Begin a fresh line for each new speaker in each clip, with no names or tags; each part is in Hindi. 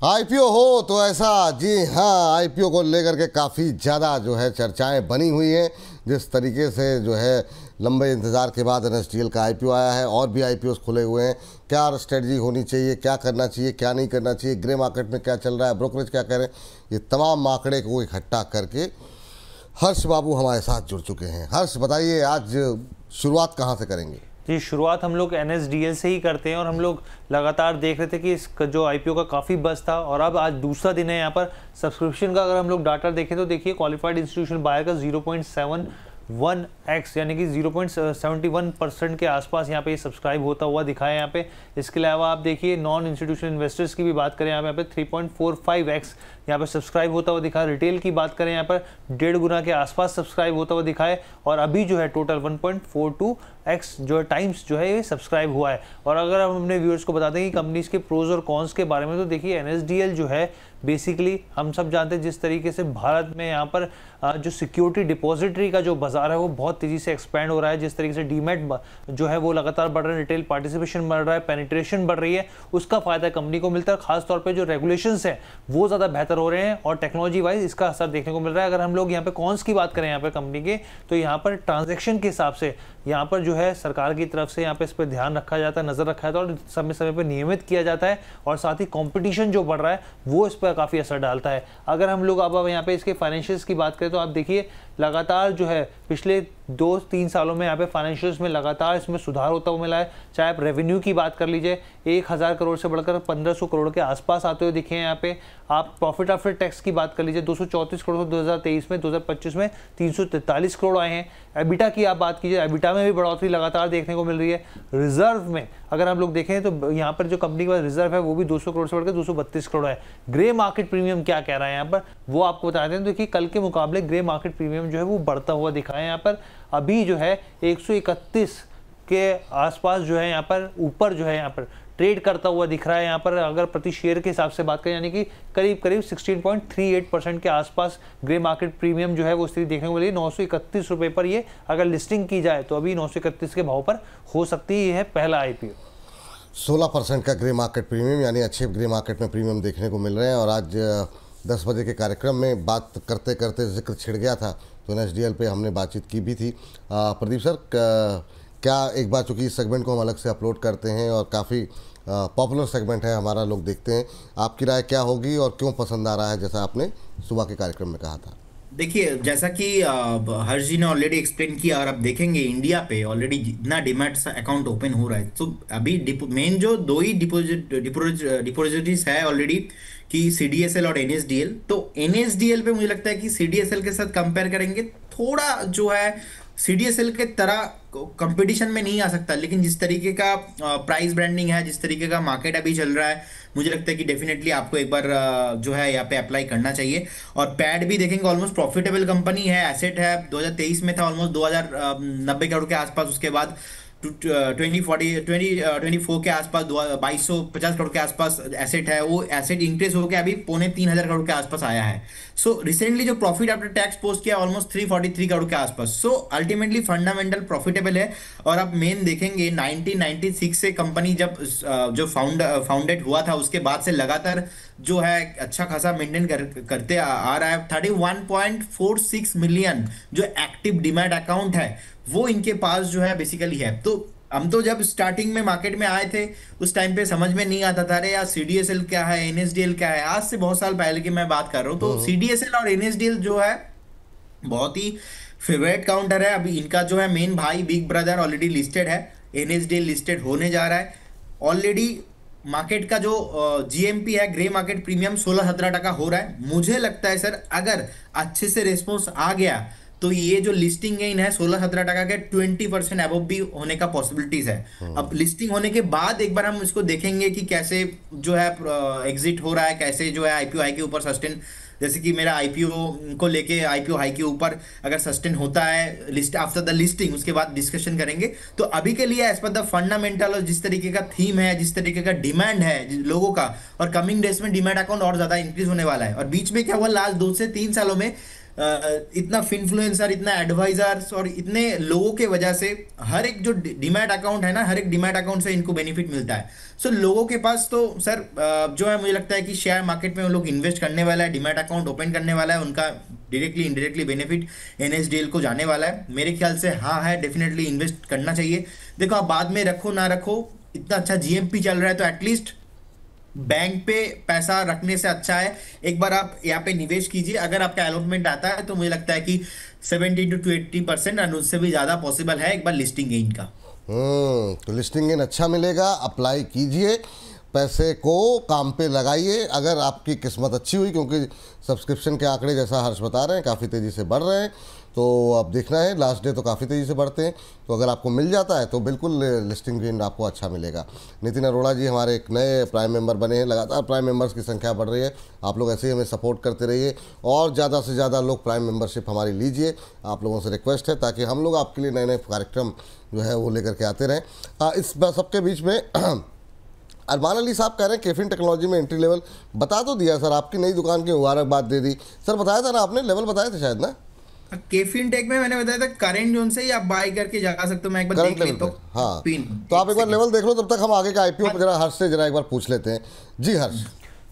आईपीओ हो तो ऐसा, जी हाँ, आईपीओ को लेकर के काफ़ी ज़्यादा जो है चर्चाएं बनी हुई हैं। जिस तरीके से जो है लंबे इंतज़ार के बाद एनएसडीएल का आईपीओ आया है, और भी आईपीओ खुले हुए हैं। क्या स्ट्रेटजी होनी चाहिए, क्या करना चाहिए, क्या नहीं करना चाहिए, ग्रे मार्केट में क्या चल रहा है, ब्रोकरेज क्या कह रहे हैं, ये तमाम आंकड़े को इकट्ठा करके हर्ष बाबू हमारे साथ जुड़ चुके हैं। हर्ष, बताइए आज शुरुआत कहाँ से करेंगे?
जी, शुरुआत हम लोग एनएसडीएल से ही करते हैं और हम लोग लगातार देख रहे थे कि इस जो आईपीओ का काफ़ी बज़ था और अब आज दूसरा दिन है। यहाँ पर सब्सक्रिप्शन का अगर हम लोग डाटा देखें तो देखिए क्वालिफाइड इंस्टीट्यूशनल बायर का 0.71x यानी कि 0.71% के आसपास यहाँ पे सब्सक्राइब होता हुआ दिखा है यहाँ पे। इसके अलावा आप देखिए नॉन इंस्टीट्यूशनल इन्वेस्टर्स की भी बात करें यहाँ पे 3.45x यहाँ पर सब्सक्राइब होता हुआ दिखा है। रिटेल की बात करें यहाँ पर 1.5 गुना के आसपास सब्सक्राइब होता हुआ दिखा है और अभी जो है टोटल 1.42x जो है टाइम्स जो है ये सब्सक्राइब हुआ है। और अगर हम अपने व्यूअर्स को बता दें कि कंपनीज के प्रोज और कॉन्स के बारे में, तो देखिए एनएसडीएल जो है बेसिकली हम सब जानते हैं जिस तरीके से भारत में यहाँ पर जो सिक्योरिटी डिपॉजिटरी का जो बाजार है वो बहुत तेजी से एक्सपैंड हो रहा है। जिस तरीके से डीमैट जो है वो लगातार बढ़ रहा है, रिटेल पार्टिसिपेशन बढ़ रहा है, पेनिट्रेशन बढ़ रही है, उसका फायदा कंपनी को मिलता है। खासतौर पर जो रेगुलेशंस है वो ज़्यादा बेहतर हो रहे हैं और टेक्नोलॉजी वाइज इसका असर देखने को मिल रहा है। अगर हम लोग यहाँ पे कॉन्स की बात करें यहाँ पे कंपनी के, तो यहाँ पर ट्रांजैक्शन के हिसाब से यहाँ पर जो है सरकार की तरफ से यहाँ पे इस पर ध्यान रखा जाता है, नज़र रखा जाता है और समय समय पर नियमित किया जाता है और साथ ही कंपटीशन जो बढ़ रहा है वो इस पर काफ़ी असर डालता है। अगर हम लोग अब यहाँ पे इसके फाइनेंशियल्स की बात करें तो आप देखिए लगातार जो है पिछले 2-3 सालों में यहाँ पे फाइनेंशियल्स में लगातार इसमें सुधार होता हुआ मिला है। चाहे आप रेवेन्यू की बात कर लीजिए, 1000 करोड़ से बढ़कर 1500 करोड़ के आसपास आते हुए दिखे हैं यहाँ पे। आप प्रॉफिट आफ्टर टैक्स की बात कर लीजिए, 234 करोड़ 2023 में, 2025 में 343 करोड़ आए हैं। एबिटा की आप बात कीजिए, एबिटा में भी बढ़ोतरी लगातार देखने को मिल रही है। रिजर्व में अगर हम लोग देखें तो यहाँ पर जो कंपनी के पास रिजर्व है वो भी 200 करोड़ से बढ़कर 232 करोड़ है। ग्रे मार्केट प्रीमियम क्या कह रहा है यहाँ पर वो आपको बता दें तो कि कल के मुकाबले ग्रे मार्केट प्रीमियम जो है वो बढ़ता हुआ दिखा है। यहाँ पर अभी जो है 131 के आसपास जो है यहाँ पर ऊपर जो है यहाँ पर ट्रेड करता हुआ दिख रहा है। यहाँ पर अगर प्रति शेयर के हिसाब से बात करें यानी कि करीब करीब 16.38% के आसपास ग्रे मार्केट प्रीमियम जो है वो स्थिति देखने को मिली। 931 रुपये पर ये अगर लिस्टिंग की जाए तो अभी 931 के भाव पर हो सकती है। ये है पहला आईपीओ।
16% का ग्रे मार्केट प्रीमियम, यानी अच्छे ग्रे मार्केट में प्रीमियम देखने को मिल रहे हैं। और आज 10 बजे के कार्यक्रम में बात करते करते जिक्र छिड़ गया था तो एनएसडीएल पे हमने बातचीत की भी थी। प्रदीप सर, क्या एक बार चूँकि इस सेगमेंट को हम अलग से अपलोड करते हैं और काफ़ी पॉपुलर सेगमेंट है हमारा, लोग देखते हैं, आपकी राय क्या होगी और क्यों पसंद आ रहा है जैसा आपने सुबह के कार्यक्रम में कहा था?
देखिए, जैसा कि हर्ष जी ने ऑलरेडी एक्सप्लेन किया और आप देखेंगे इंडिया पे ऑलरेडी जितना डीमैट अकाउंट ओपन हो रहा है, तो अभी मेन जो दो ही डिपोजिटरीज है ऑलरेडी कि सीडीएसएल और एनएसडीएल। तो एनएसडीएल पे मुझे लगता है कि सीडीएसएल के साथ कंपेयर करेंगे थोड़ा जो है सीडीएसएल के तरह कंपटीशन में नहीं आ सकता, लेकिन जिस तरीके का प्राइस ब्रांडिंग है, जिस तरीके का मार्केट अभी चल रहा है, मुझे लगता है कि डेफिनेटली आपको एक बार जो है यहाँ पे अप्लाई करना चाहिए। और पैड भी देखेंगे, ऑलमोस्ट प्रॉफिटेबल कंपनी है, एसेट है, 2023 में था ऑलमोस्ट 2090 करोड़ के आसपास, उसके बाद 2024 के आसपास 2250 करोड़ के आसपास एसेट है, वो एसेट इंक्रीज होकर अभी 2500 करोड़ के आसपास आया है। सो रिसेंटली जो प्रॉफिट आफ्टर टैक्स पोस्ट किया ऑलमोस्ट 343 करोड़ के आसपास। सो अल्टीमेटली फंडामेंटल प्रॉफिटेबल है। और आप मेन देखेंगे 1996 से कंपनी जब जो फाउंडेड हुआ था उसके बाद से लगातार जो है अच्छा खासा मेंटेन करते आ रहा है। 31.46 मिलियन जो एक्टिव डीमैट अकाउंट है वो इनके पास जो है बेसिकली है। तो हम तो जब स्टार्टिंग में मार्केट में आए थे उस टाइम पे समझ में नहीं आता था अरे यार सीडीएसएल क्या है, एनएसडीएल क्या है। आज से बहुत साल पहले की मैं बात कर रहा हूँ। तो सीडीएसएल और एनएसडीएल जो है बहुत ही फेवरेट काउंटर है। अभी इनका जो है मेन भाई बिग ब्रदर ऑलरेडी लिस्टेड है, एनएसडीएल लिस्टेड होने जा रहा है ऑलरेडी। मार्केट का जो जीएमपी है, ग्रे मार्केट प्रीमियम 16-17% हो रहा है। मुझे लगता है सर अगर अच्छे से रिस्पॉन्स आ गया तो ये जो लिस्टिंग गेन है 16-17% के 20% अबव भी होने का पॉसिबिलिटीज है। अब लिस्टिंग होने के बाद एक बार हम इसको देखेंगे कि कैसे जो है एग्जिट हो रहा है, कैसे जो है आईपीओ हाई के ऊपर सस्टेन, जैसे कि मेरा आईपीओ को लेके आईपीओ हाई के ऊपर अगर सस्टेन होता है लिस्ट आफ्टर द लिस्टिंग, उसके बाद डिस्कशन करेंगे। तो अभी के लिए एज पर द फंडामेंटल और जिस तरीके का थीम है, जिस तरीके का डिमांड है लोगों का, और कमिंग डेज में डिमांड अकाउंट और ज्यादा इंक्रीज होने वाला है। और बीच में क्या हुआ लास्ट 2 से 3 सालों में इतना इन्फ्लुएंसर, इतना एडवाइजर्स और इतने लोगों के वजह से हर एक जो डीमैट अकाउंट है ना, हर एक डीमैट अकाउंट से इनको बेनिफिट मिलता है। सो लोगों के पास तो सर जो है मुझे लगता है कि शेयर मार्केट में वो लोग इन्वेस्ट करने वाला है, डीमैट अकाउंट ओपन करने वाला है, उनका डायरेक्टली इनडायरेक्टली बेनिफिट एनएसडीएल को जाने वाला है। मेरे ख्याल से हाँ है, डेफिनेटली इन्वेस्ट करना चाहिए। देखो आप बाद में रखो ना रखो, इतना अच्छा जीएमपी चल रहा है तो एटलीस्ट बैंक पे पैसा रखने से अच्छा है एक बार आप यहाँ पे निवेश कीजिए। अगर आपका अलॉटमेंट आता है तो मुझे लगता है कि 70 to 80% और उससे भी ज्यादा पॉसिबल है एक बार लिस्टिंग गेन का।
तो लिस्टिंग गेन अच्छा मिलेगा, अप्लाई कीजिए, पैसे को काम पे लगाइए अगर आपकी किस्मत अच्छी हुई, क्योंकि सब्सक्रिप्शन के आंकड़े जैसा हर्ष बता रहे हैं काफ़ी तेज़ी से बढ़ रहे हैं। तो अब देखना है, लास्ट डे तो काफ़ी तेज़ी से बढ़ते हैं, तो अगर आपको मिल जाता है तो बिल्कुल लिस्टिंग गेन आपको अच्छा मिलेगा। नितिन अरोड़ा जी हमारे एक नए प्राइम मेंबर बने हैं, लगातार प्राइम मेंबर्स की संख्या बढ़ रही है, आप लोग ऐसे ही हमें सपोर्ट करते रहिए और ज़्यादा से ज़्यादा लोग प्राइम मेंबरशिप हमारी लीजिए, आप लोगों से रिक्वेस्ट है, ताकि हम लोग आपके लिए नए नए कार्यक्रम जो है वो लेकर के आते रहें। इस सबके बीच में अरमान अली साहब कह रहे हैं केफिन टेक्नोलॉजी में एंट्री लेवल बता तो दिया सर, आपकी नई दुकान की मुबारकबाद दे दी सर, बताया था ना आपने, लेवल बताए थे शायद ना।
केफिन टेक में मैंने बताया था करंट जोन से ही आप बाय करके जा सकते हो। मैं एक बार देख लेता हूं।
हाँ, तो आप एक बार लेवल देख लो, तब तक हम आगे का आईपीओ जरा हर्ष से जरा एक बार पूछ लेते हैं। जी हर्ष।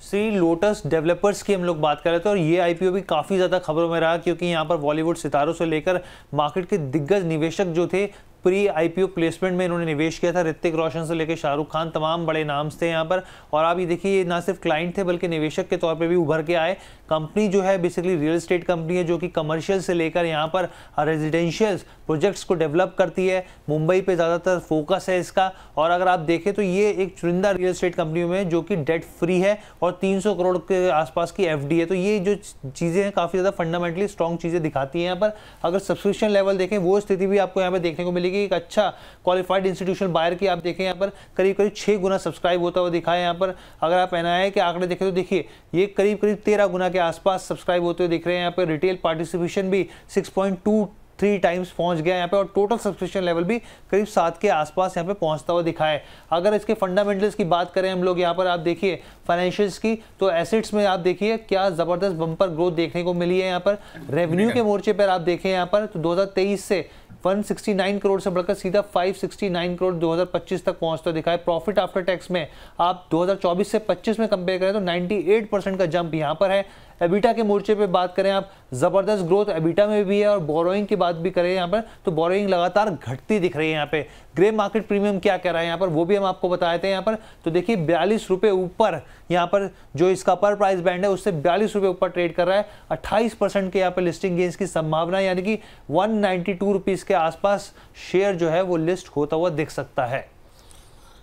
श्री लोटस डेवलपर्स की हम लोग बात कर रहे थे और ये आईपीओ भी काफ़ी ज़्यादा खबरों में रहा, क्योंकि यहाँ पर बॉलीवुड सितारों से लेकर मार्केट के दिग्गज निवेशक जो थे प्री आईपीओ प्लेसमेंट में इन्होंने निवेश किया था। ऋतिक रोशन से लेकर शाहरुख खान, तमाम बड़े नाम थे यहाँ पर। और आप ये देखिए, ना सिर्फ क्लाइंट थे बल्कि निवेशक के तौर पे भी उभर के आए। कंपनी जो है बेसिकली रियल एस्टेट कंपनी है, जो कि कमर्शियल से लेकर यहाँ पर रेजिडेंशियल प्रोजेक्ट्स को डेवलप करती है। मुंबई पे ज़्यादातर फोकस है इसका। और अगर आप देखें तो ये एक चुनिंदा रियल एस्टेट कंपनियों में जो कि डेट फ्री है और 300 करोड़ के आसपास की एफडी है। तो ये जो चीज़ें हैं काफ़ी ज़्यादा फंडामेंटली स्ट्रॉन्ग चीज़ें दिखाती हैं यहाँ पर। अगर सब्सक्रिप्शन लेवल देखें, वो स्थिति भी आपको यहाँ पर देखने को मिलेगी। एक अच्छा क्वालिफाइड इंस्टीट्यूशनल बायर की आप देखें, यहाँ पर करीब करीब 6 गुना सब्सक्राइब होता हुआ दिखा है यहाँ पर। अगर आप एनआईआई के आंकड़े देखें तो देखिए ये करीब करीब 13 गुना के आसपास सब्सक्राइब होते हुए दिख रहे हैं यहाँ पर। रिटेल पार्टिसिपेशन भी 6.23 टाइम्स पहुंच गया यहाँ पे, और टोटल सब्सक्रिप्शन लेवल भी करीब 7 के आसपास यहाँ पे पहुंचता हुआ दिखा है। अगर इसके फंडामेंटल्स की बात करें हम लोग यहाँ पर, आप देखिए फाइनेंशियल्स की, तो एसेट्स में आप देखिए क्या जबरदस्त बम्पर ग्रोथ देखने को मिली है यहाँ पर। रेवेन्यू के मोर्चे पर आप देखें यहाँ पर तो 2023 से 169 करोड़ से बढ़कर सीधा 569 करोड़ 2025 तक पहुंचता दिखा है। प्रॉफिट आफ्टर टैक्स में आप 2024 से 25 में कंपेयर करें तो 98% का जंप यहां पर है। एबिटा के मोर्चे पे बात करें आप, जबरदस्त ग्रोथ एबिटा में भी है। और बोरोइंग की बात भी करें यहाँ पर तो बोरोइंग लगातार घटती दिख रही है यहाँ पे। ग्रे मार्केट प्रीमियम क्या कह रहा है यहाँ पर, वो भी हम आपको बताए थे यहाँ पर। तो देखिए 42 रुपए ऊपर यहाँ पर जो इसका पर प्राइस बैंड है उससे 42 रुपए ऊपर ट्रेड कर रहा है। 28% के यहाँ पर लिस्टिंग गेंस की संभावना, यानी कि 192 रुपीज के आसपास शेयर जो है वो लिस्ट होता हुआ दिख सकता है।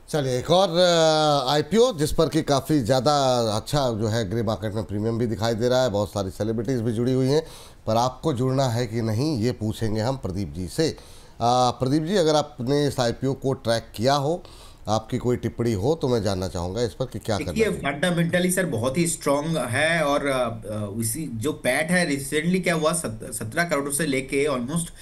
चलिए एक और आईपीओ जिस पर कि काफ़ी ज़्यादा अच्छा जो है ग्रे मार्केट में प्रीमियम भी दिखाई दे रहा है, बहुत सारी सेलिब्रिटीज़ भी जुड़ी हुई हैं, पर आपको जुड़ना है कि नहीं ये पूछेंगे हम प्रदीप जी से। प्रदीप जी, अगर आपने इस आईपीओ को ट्रैक किया हो, आपकी कोई टिप्पणी हो तो मैं जानना चाहूँगा इस पर कि क्या करना है।
फंडामेंटली सर बहुत ही स्ट्रांग है और इसी जो पैट है रिसेंटली क्या हुआ, 17 करोड़ से लेके ऑलमोस्ट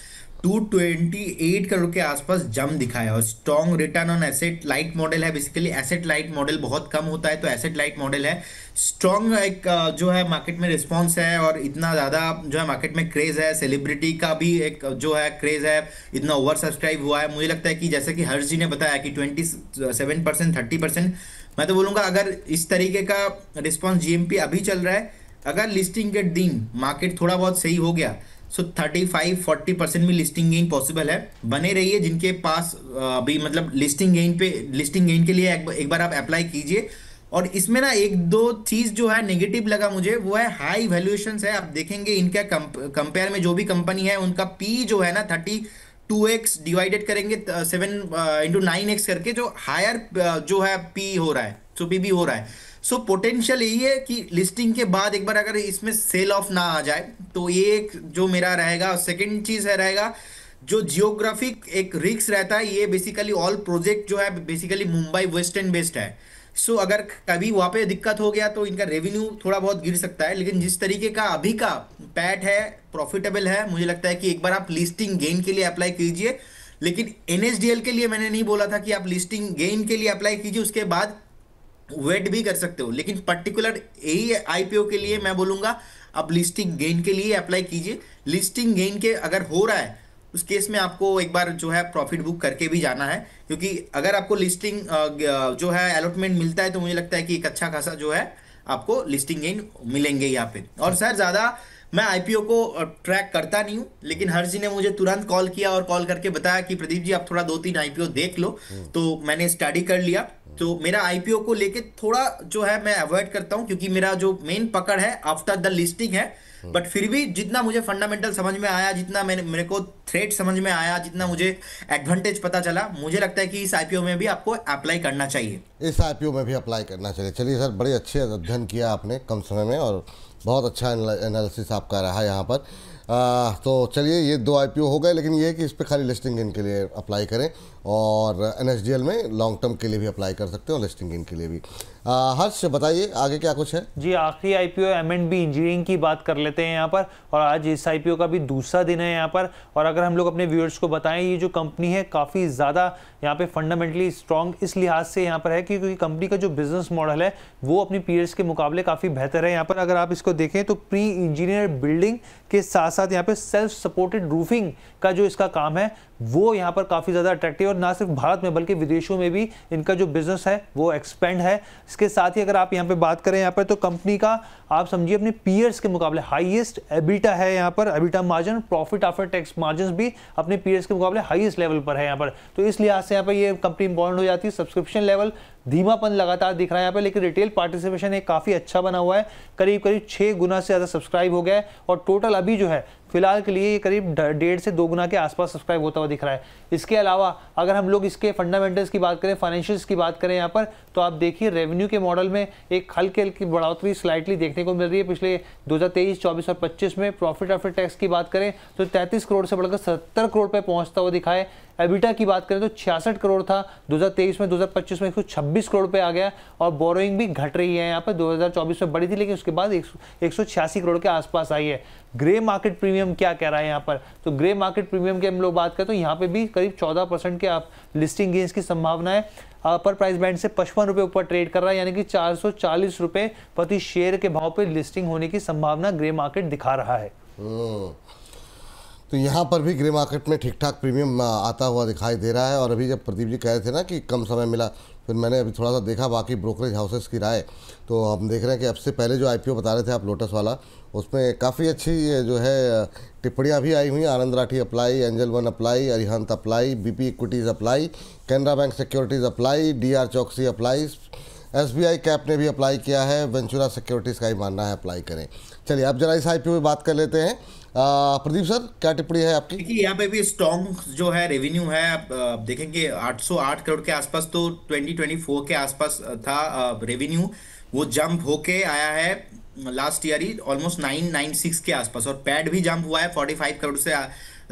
228 करोड़ के आसपास जम दिखाया। और strong return on asset light model है, बेसिकली एसेट लाइट मॉडल बहुत कम होता है तो एसेट लाइट मॉडल है। स्ट्रॉन्ग एक जो है मार्केट में रिस्पांस है और इतना ज़्यादा जो है मार्केट में क्रेज है, सेलिब्रिटी का भी एक जो है क्रेज है, इतना ओवर सब्सक्राइब हुआ है। मुझे लगता है कि जैसे कि हर्ष जी ने बताया कि 27% 30%, मैं तो बोलूँगा अगर इस तरीके का रिस्पॉन्स जीएमपी अभी चल रहा है, अगर लिस्टिंग के दिन मार्केट थोड़ा बहुत सही हो गया सो 35-40% में लिस्टिंग गेन पॉसिबल है। बने रहिए जिनके पास अभी मतलब लिस्टिंग गेन के लिए एक बार आप अप्लाई कीजिए। और इसमें ना एक दो चीज जो है नेगेटिव लगा मुझे, वो है हाई वैल्यूएशंस है। आप देखेंगे इनका कंपेयर में जो भी कंपनी है उनका पी जो है ना 32x डिवाइडेड करेंगे 7x/9x करके, जो हायर जो है पी हो रहा है, सो पी भी हो रहा है। सो पोटेंशियल यही है कि लिस्टिंग के बाद एक बार अगर इसमें सेल ऑफ ना आ जाए तो ये एक जो मेरा रहेगा। सेकंड चीज है रहेगा जो जियोग्राफिक एक रिस्क रहता है, ये बेसिकली ऑल प्रोजेक्ट जो है बेसिकली मुंबई वेस्टर्न बेस्ड है। सो अगर कभी वहाँ पे दिक्कत हो गया तो इनका रेवेन्यू थोड़ा बहुत गिर सकता है, लेकिन जिस तरीके का अभी का पैट है, प्रॉफिटेबल है, मुझे लगता है कि एक बार आप लिस्टिंग गेन के लिए अप्लाई कीजिए। लेकिन एनएसडीएल के लिए मैंने नहीं बोला था कि आप लिस्टिंग गेन के लिए अप्लाई कीजिए, उसके बाद वेट भी कर सकते हो। लेकिन पर्टिकुलर यही आईपीओ के लिए मैं बोलूंगा आप लिस्टिंग गेन के लिए अप्लाई कीजिए। लिस्टिंग गेन के अगर हो रहा है उस केस में आपको एक बार जो है प्रॉफिट बुक करके भी जाना है, क्योंकि अगर आपको लिस्टिंग जो है अलॉटमेंट मिलता है तो मुझे लगता है कि एक अच्छा खासा जो है आपको लिस्टिंग गेन मिलेंगे यहाँ पे। और सर ज़्यादा मैं आईपीओ को ट्रैक करता नहीं हूँ, लेकिन हर्ष जी ने मुझे तुरंत कॉल किया और कॉल करके बताया कि प्रदीप जी आप थोड़ा 2-3 आईपीओ देख लो, तो मैंने स्टडी कर लिया। तो मेरा आईपीओ को लेके थोड़ा जो है मैं अवॉइड करता हूँ, क्योंकि मेरा जो मेन पकड़ है आफ्टर द लिस्टिंग है। बट फिर भी जितना मुझे फंडामेंटल समझ में आया, जितना मेरे को थ्रेट समझ में आया, जितना मुझे एडवांटेज पता चला, मुझे लगता है कि इस आईपीओ में भी आपको अप्लाई करना चाहिए।
इस आईपीओ में भी अप्लाई करना चाहिए। चलिए सर, बड़े अच्छे अध्ययन किया आपने कम समय में और बहुत अच्छा एनालिसिस आपका रहा यहाँ पर। तो चलिए, ये 2 आईपीओ हो गए, लेकिन ये है कि इस पे खाली लिस्टिंग गेन के लिए अप्लाई करें और एनएसडीएल में लॉन्ग टर्म के लिए भी अप्लाई कर सकते हैं और लिस्टिंग गेन के लिए भी। हर्ष बताइए आगे क्या कुछ है।
जी, आखिरी आईपीओ M&B इंजीनियरिंग की बात कर लेते हैं यहाँ पर, और आज इस आईपीओ का भी दूसरा दिन है यहाँ पर। और अगर हम लोग अपने व्यूअर्स को बताएं, ये जो कंपनी है काफ़ी ज़्यादा यहाँ पे फंडामेंटली स्ट्रॉन्ग इस लिहाज से यहाँ पर है क्योंकि कंपनी का जो बिजनेस मॉडल है वो अपनी पीयर्स के मुकाबले काफ़ी बेहतर है। यहाँ पर अगर आप इसको देखें तो प्री इंजीनियर बिल्डिंग के साथ साथ यहाँ पे सेल्फ सपोर्टेड रूफिंग का जो इसका काम है वो यहाँ पर काफ़ी ज़्यादा अट्रैक्टिव, और ना सिर्फ भारत में बल्कि विदेशों में भी इनका जो बिजनेस है वो एक्सपेंड है। इसके साथ ही अगर आप यहाँ पे बात करें यहाँ पर, तो कंपनी का आप समझिए अपने पीयर्स के मुकाबले हाईएस्ट एबिटा है यहाँ पर, EBITDA margin, profit after tax margin भी अपने पीयर्स के मुकाबले हाईएस्ट लेवल पर है यहाँ पर। तो इस लिहाज से यहाँ पर ये कंपनी इंपॉर्टेंट हो जाती है। सब्सक्रिप्शन लेवल धीमापन लगातार दिख रहा है यहाँ पे, लेकिन रिटेल पार्टिसिपेशन एक काफ़ी अच्छा बना हुआ है, करीब करीब 6 गुना से ज़्यादा सब्सक्राइब हो गया है, और टोटल अभी जो है फिलहाल के लिए ये करीब 1.5 से 2 गुना के आसपास सब्सक्राइब होता हुआ दिख रहा है। इसके अलावा अगर हम लोग इसके फंडामेंटल्स की बात करें, फाइनेंशियल्स की बात करें यहाँ पर, तो आप देखिए रेवेन्यू के मॉडल में एक हल्की बढ़ोतरी स्लाइटली देखने को मिल रही है पिछले 2023, 24 और 25 में। प्रॉफिट आफ्टर टैक्स की बात करें तो 33 करोड़ से बढ़कर 70 करोड़ पे पहुंचता हुआ दिखा है। एबिटा की बात करें तो 66 करोड़ था 2023 में, 2025 में 126 करोड़ पे आ गया, और बोरोइंग भी घट रही है यहाँ पर। 2024 में बढ़ी थी लेकिन उसके बाद 186 करोड़ के आसपास आई है। ग्रे मार्केट प्रीमियम क्या कह रहा है यहाँ पर, तो ग्रे मार्केट प्रीमियम की हम लोग बात करें तो यहाँ पे भी करीब 14% के आप लिस्टिंग गेंस की संभावना है। अपर प्राइस बैंड से 55 रुपये ऊपर ट्रेड कर रहा है, यानी कि 440 रुपये प्रति शेयर के भाव पे लिस्टिंग होने की संभावना ग्रे मार्केट दिखा रहा है।
तो यहाँ पर भी ग्रे मार्केट में ठीक ठाक प्रीमियम आता हुआ दिखाई दे रहा है। और अभी जब प्रदीप जी कह रहे थे ना कि कम समय मिला, फिर मैंने अभी थोड़ा सा देखा बाकी ब्रोकरेज हाउसेस की राय, तो हम देख रहे हैं कि अब से पहले जो आईपीओ बता रहे थे आप लोटस वाला, उसमें काफ़ी अच्छी जो है टिप्पणियाँ भी आई हुई। Anand Rathi apply, Angel One apply, Arihant apply, BP equities apply, Canara bank securities apply, DR Choksi apply, SBI cap ने भी अप्लाई किया है, वेंचुरा सिक्योरिटीज़ का ही मानना है अप्लाई करें। चलिए अब जरा इस आईपीओ में बात कर लेते हैं। प्रदीप सर क्या टिप्पणी है आपकी?
देखिए यहाँ पे भी स्ट्रॉन्ग जो है रेवेन्यू है, आप देखेंगे 808 करोड़ के आसपास, तो 2024 के आसपास था रेवेन्यू, वो जंप होके आया है लास्ट ईयर ही ऑलमोस्ट 996 के आसपास, और पैड भी जंप हुआ है 45 करोड़ से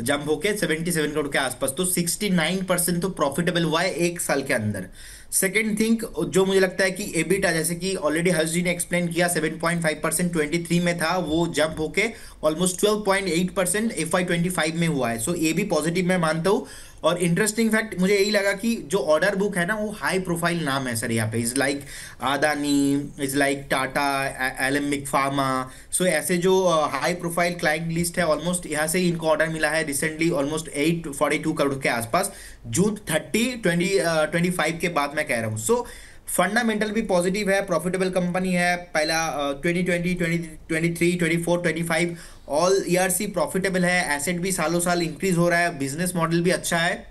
जंप होके 77 करोड़ के आसपास, तो 69% तो प्रॉफिटेबल हुआ है एक साल के अंदर। सेकेंड थिंग जो मुझे लगता है कि एबिटा, जैसे कि ऑलरेडी हर्ष जी ने एक्सप्लेन किया, 7.5% 23 में था, वो जंप होके ऑलमोस्ट 12.8% FY25 में हुआ है। सो ये भी पॉजिटिव मैं मानता हूँ। और इंटरेस्टिंग फैक्ट मुझे यही लगा कि जो ऑर्डर बुक है ना वो हाई प्रोफाइल नाम है सर यहाँ पे, is like Adani, is like Tata, Alembic pharma. So ऐसे जो हाई प्रोफाइल क्लाइंट लिस्ट है, ऑलमोस्ट यहाँ से इनको ऑर्डर मिला है रिसेंटली ऑलमोस्ट 842 करोड़ के आसपास, जून 30 2025 के बाद मैं कह रहा हूँ। सो फंडामेंटल भी पॉजिटिव है, प्रॉफिटेबल कंपनी है, पहला 2020, 2023, 24, 25 ऑल ईयर्स ही प्रॉफिटेबल है, एसेट भी सालों साल इंक्रीज हो रहा है, बिजनेस मॉडल भी अच्छा है।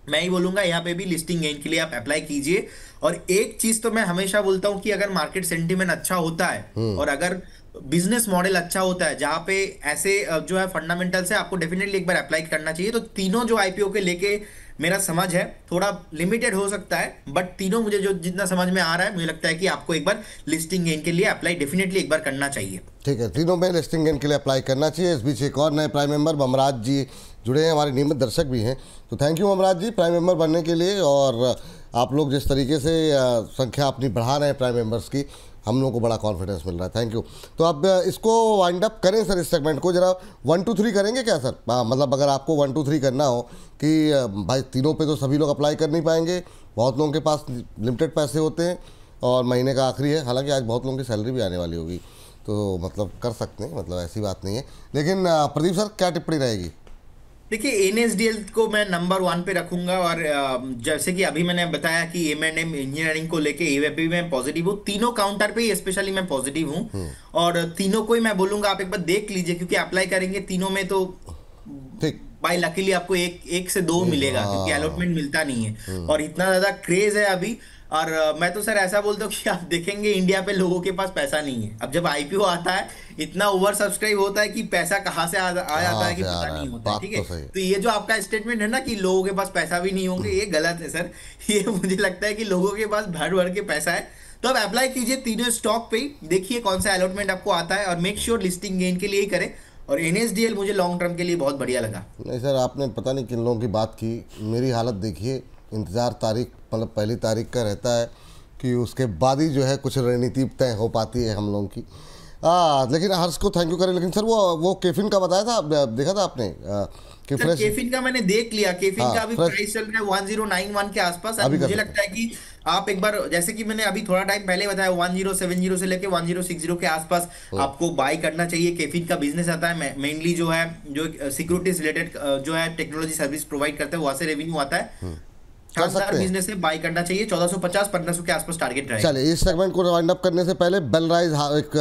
मैं ही बोलूंगा यहाँ पे भी लिस्टिंग गेन के लिए आप अप्लाई कीजिए। और एक चीज तो मैं हमेशा बोलता हूँ कि अगर मार्केट सेंटीमेंट अच्छा होता है और अगर बिजनेस मॉडल अच्छा होता है जहाँ पे ऐसे जो है फंडामेंटल्स है, आपको डेफिनेटली एक बार अप्लाई करना चाहिए। तो तीनों जो आईपीओ के लेके मेरा समझ है थोड़ा लिमिटेड हो सकता है, बट तीनों मुझे जो जितना समझ में आ रहा है, मुझे लगता है कि आपको एक बार लिस्टिंग गेन के लिए अप्लाई डेफिनेटली एक बार करना चाहिए।
ठीक है, तीनों में लिस्टिंग गेन के लिए अप्लाई करना चाहिए। इस बीच एक और नए प्राइम मेंबर ममराज जी जुड़े हैं, हमारे नियमित दर्शक भी हैं, तो thank you Mamraj ji prime member बनने के लिए। और आप लोग जिस तरीके से संख्या अपनी बढ़ा रहे हैं प्राइम मेंबर्स की, हम लोगों को बड़ा कॉन्फिडेंस मिल रहा है, थैंक यू। तो अब इसको वाइंड अप करें सर, इस सेगमेंट को जरा 1 2 3 करेंगे क्या सर? मतलब अगर आपको 1 2 3 करना हो कि भाई तीनों पे तो सभी लोग अप्लाई कर नहीं पाएंगे, बहुत लोगों के पास लिमिटेड पैसे होते हैं और महीने का आखिरी है, हालांकि आज बहुत लोगों की सैलरी भी आने वाली होगी, तो मतलब कर सकते हैं, मतलब ऐसी बात नहीं है। लेकिन प्रदीप सर क्या टिप्पणी रहेगी?
देखिए, एनएसडीएल को मैं नंबर 1 पे रखूंगा, और जैसे कि अभी मैंने बताया कि एम&एम इंजीनियरिंग को लेके एवीपी में पॉजिटिव हूँ, तीनों काउंटर पे ही स्पेशली मैं पॉजिटिव हूँ, और तीनों को ही मैं बोलूंगा आप एक बार देख लीजिए, क्योंकि अप्लाई करेंगे तीनों में तो
ठीक।
बाई लकीली आपको एक से दो मिलेगा, क्योंकि अलॉटमेंट मिलता नहीं है और इतना ज्यादा क्रेज है अभी। और मैं तो सर ऐसा बोलता हूँ कि आप देखेंगे इंडिया पे लोगों के पास पैसा नहीं है। अब जब आईपीओ आता है इतना ओवर सब्सक्राइब होता है कि पैसा कहाँ से आ जाता है कि पता नहीं होता है, ठीक है। तो ये जो आपका स्टेटमेंट है ना कि लोगों के पास पैसा भी नहीं होंगे, ये गलत है सर। ये मुझे लगता है कि लोगों के पास भर भर के पैसा है। तो आप अप्लाई कीजिए तीनों स्टॉक पे, देखिए कौन सा अलॉटमेंट आपको आता है, और मेक श्योर लिस्टिंग गेन के लिए ही करें। और एनएसडीएल मुझे लॉन्ग टर्म के लिए बहुत बढ़िया लगा।
नहीं सर, आपने पता नहीं किन लोगों की बात की, मेरी हालत देखिए, इंतज़ार तारीख मतलब पहली तारीख का रहता है कि उसके बाद ही जो है कुछ रणनीति तय हो पाती है हम लोगों की। लेकिन हर्ष को थैंक यू करें। लेकिन सर वो केफिन का बताया था, देखा था आपने कि
सर केफिन का मैंने देख लिया, केफिन का अभी प्राइस चल रहा है 1091 के आसपास। अभी मुझे लगता है कि आप एक बार, जैसे कि मैंने अभी थोड़ा टाइम पहले बताया, 1070 से लेके 1060 के आसपास आपको बाय करना चाहिए। केफिन का बिजनेस आता है मेनली जो है, जो सिक्योरिटीज रिलेटेड जो है टेक्नोलॉजी सर्विस प्रोवाइड करते हैं, वहां से रेवेन्यू आता है। शानदार बिजनेस है, बाय करना चाहिए। 1450-1500 के आसपास टारगेट रहेगा।
चलिए, इस सेगमेंट को वाइंड अप करने से पहले बेलराइज एक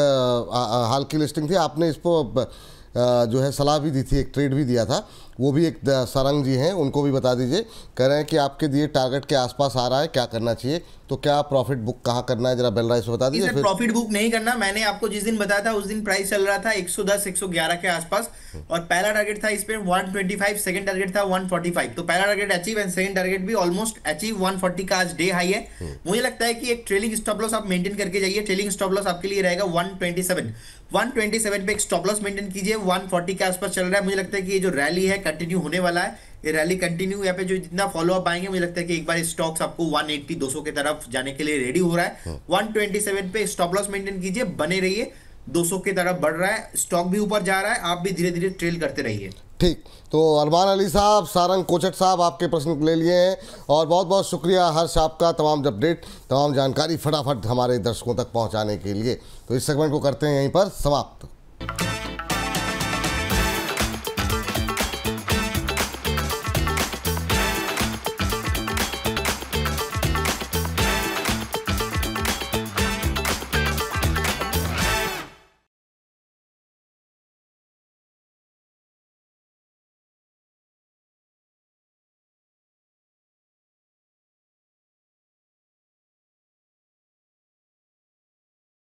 हाल की लिस्टिंग थी, आपने इसको जो है सलाह भी दी थी, एक ट्रेड भी दिया था, वो भी एक सारंग जी हैं, उनको भी बता दीजिए। कह रहे हैं कि आपके दिए टारगेट के आसपास आ रहा है, क्या करना चाहिए, तो क्या प्रॉफिट बुक कहाँ करना है, जरा बेलराइज बता दीजिए।
फिर प्रॉफिट बुक नहीं करना, मैंने आपको जिस दिन बताया था उस दिन प्राइस चल रहा था 110-111 के आसपास, और पहला टारगेट था इस पे 125, सेकंड टारगेट था 145। तो पहला target achieve and second target भी ऑलमोस्ट अचीव। 140 का आज डे हाई है। मुझे लगता है कि एक ट्रेलिंग स्टॉप लॉस आप मेंटेन करके जाइए। ट्रेलिंग स्टॉप लॉस आपके लिए रहेगा 127 पे एक स्टॉप लॉस मेंटेन कीजिए। 140 के आसपास चल रहा है। मुझे लगता है कि ये जो रैली है कंटिन्यू होने वाला है, ये रैली कंटिन्यू, यहाँ पे जो जितना फॉलो अप आएंगे, मुझे लगता है कि एक बार स्टॉक्स आपको 180-200 के तरफ जाने के लिए रेडी हो रहा है। 127 पे स्टॉप लॉस मेंटेन कीजिए, बने रहिए। 200 की तरफ बढ़ रहा है, स्टॉक भी ऊपर जा रहा है, आप भी धीरे धीरे ट्रेल करते रहिए।
ठीक, तो अरमान अली साहब, सारंग कोचट साहब, आपके प्रश्न ले लिए हैं, और बहुत बहुत शुक्रिया हर्ष आपका तमाम अपडेट, तमाम जानकारी फटाफट हमारे दर्शकों तक पहुंचाने के लिए। तो इस सेगमेंट को करते हैं यहीं पर समाप्त।